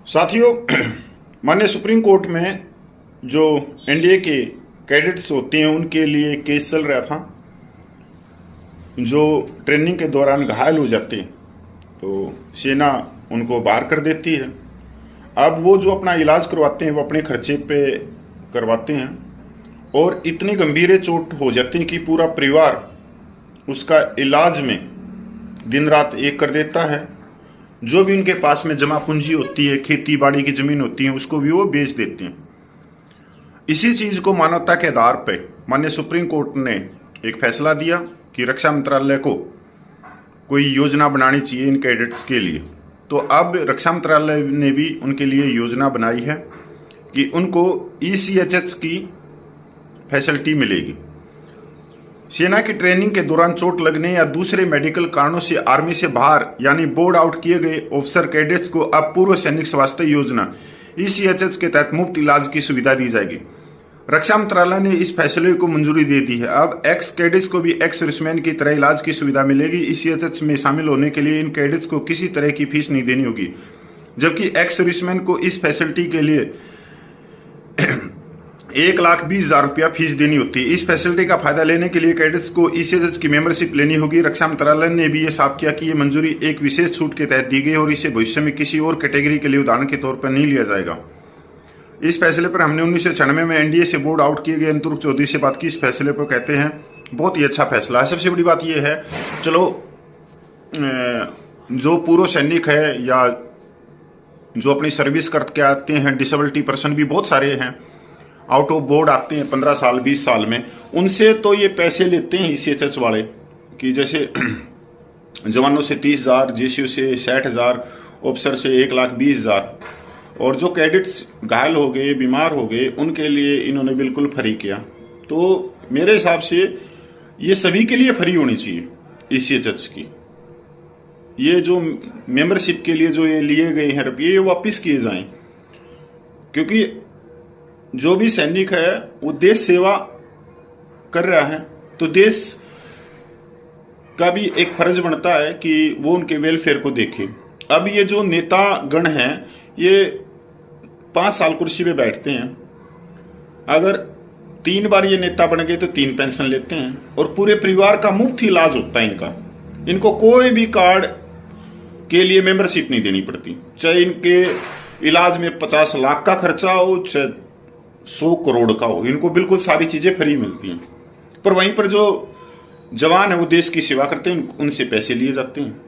साथियों, माननीय supreme court में जो एनडीए के कैडेट्स होते हैं उनके लिए केस चल रहा था। जो ट्रेनिंग के दौरान घायल हो जाते हैं तो सेना उनको बाहर कर देती है। अब वो जो अपना इलाज करवाते हैं वो अपने खर्चे पे करवाते हैं और इतनी गंभीर चोट हो जाती है कि पूरा परिवार उसका इलाज में दिन रात एक कर देता है। जो भी उनके पास में जमा पूंजी होती है, खेती बाड़ी की जमीन होती है, उसको भी वो बेच देते हैं। इसी चीज को मानवता के आधार पर माननीय सुप्रीम कोर्ट ने एक फैसला दिया कि रक्षा मंत्रालय को कोई योजना बनानी चाहिए इन कैडेट्स के लिए। तो अब रक्षा मंत्रालय ने भी उनके लिए योजना बनाई है कि उनको ECHS की फैसिलिटी मिलेगी। सेना की ट्रेनिंग के दौरान चोट लगने या दूसरे मेडिकल कारणों से आर्मी से बाहर यानी बोर्ड आउट किए गए ऑफिसर कैडेट्स को अब पूर्व सैनिक स्वास्थ्य योजना ECHS के तहत मुफ्त इलाज की सुविधा दी जाएगी। रक्षा मंत्रालय ने इस फैसले को मंजूरी दे दी है। अब एक्स कैडेट्स को भी एक्स सर्विसमैन की तरह इलाज की सुविधा मिलेगी। ECHS में शामिल होने के लिए इन कैडेट्स को किसी तरह की फीस नहीं देनी होगी, जबकि एक्स सर्विसमैन को इस फैसिलिटी के लिए 1,20,000 रुपया फीस देनी होती है। इस फैसिलिटी का फायदा लेने के लिए कैडेट्स को ECHS की मेंबरशिप लेनी होगी। रक्षा मंत्रालय ने भी ये साफ किया कि ये मंजूरी एक विशेष छूट के तहत दी गई और इसे भविष्य में किसी और कैटेगरी के लिए उदाहरण के तौर पर नहीं लिया जाएगा। इस फैसले पर हमने 1996 में एनडीए से बोर्ड आउट किए गए अंतुर्क चौधरी से बात की। इस फैसले पर कहते हैं बहुत ही अच्छा फैसला है। सबसे बड़ी बात यह है, चलो जो पूर्व सैनिक है या जो अपनी सर्विस करके आते हैं, डिसेबिलिटी पर्सन भी बहुत सारे हैं, आउट ऑफ बोर्ड आते हैं 15 साल 20 साल में, उनसे तो ये पैसे लेते हैं ECHS वाले कि जैसे जवानों से 30,000, JCO से 60,000, ऑफिसर से 1,20,000। और जो कैडेट्स घायल हो गए, बीमार हो गए, उनके लिए इन्होंने बिल्कुल फ्री किया। तो मेरे हिसाब से ये सभी के लिए फ्री होनी चाहिए ECHS की। ये जो मेंबरशिप के लिए जो ये लिए गए हैं रुपये, ये वापस किए जाएं, क्योंकि जो भी सैनिक है वो देश सेवा कर रहा है तो देश का भी एक फर्ज बनता है कि वो उनके वेलफेयर को देखे। अब ये जो नेता गण हैं ये 5 साल कुर्सी पे बैठते हैं, अगर 3 बार ये नेता बन गए तो 3 पेंशन लेते हैं और पूरे परिवार का मुफ्त इलाज होता है इनका। इनको कोई भी कार्ड के लिए मेंबरशिप नहीं देनी पड़ती, चाहे इनके इलाज में 50 लाख का खर्चा हो चाहे 100 करोड़ का हो, इनको बिल्कुल सारी चीजें फ्री मिलती हैं। पर वहीं पर जो जवान है वो देश की सेवा करते हैं, उनसे पैसे लिए जाते हैं।